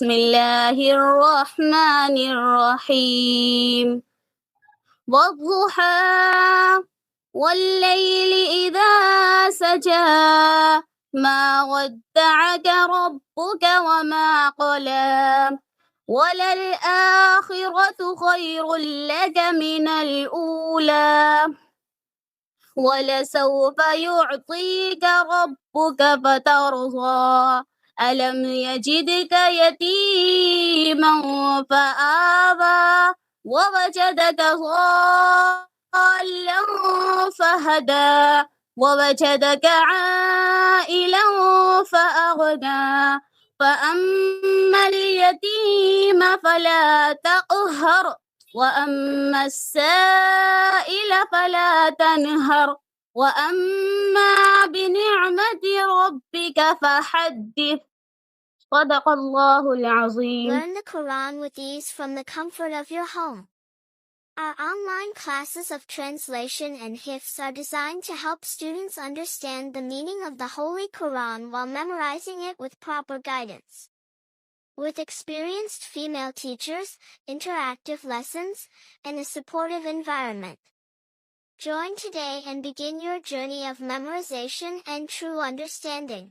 بسم الله الرحمن الرحيم والضحى والليل إذا سجى ما ودعك ربك وما قلى وللآخرة خير لك من الأولى ولسوف يعطيك ربك فترضى ألم يجدك يتيما فآوى ووجدك ضالا فهدى ووجدك عائلا فأغنى فأما اليتيم فلا تقهر وأما السائل فلا تنهر وأما بنعمة ربك فحدث صدق الله العظيم. Learn the Quran with ease from the comfort of your home. Our online classes of translation and hifz are designed to help students understand the meaning of the Holy Quran while memorizing it with proper guidance. With experienced female teachers, interactive lessons, and a supportive environment. Join today and begin your journey of memorization and true understanding.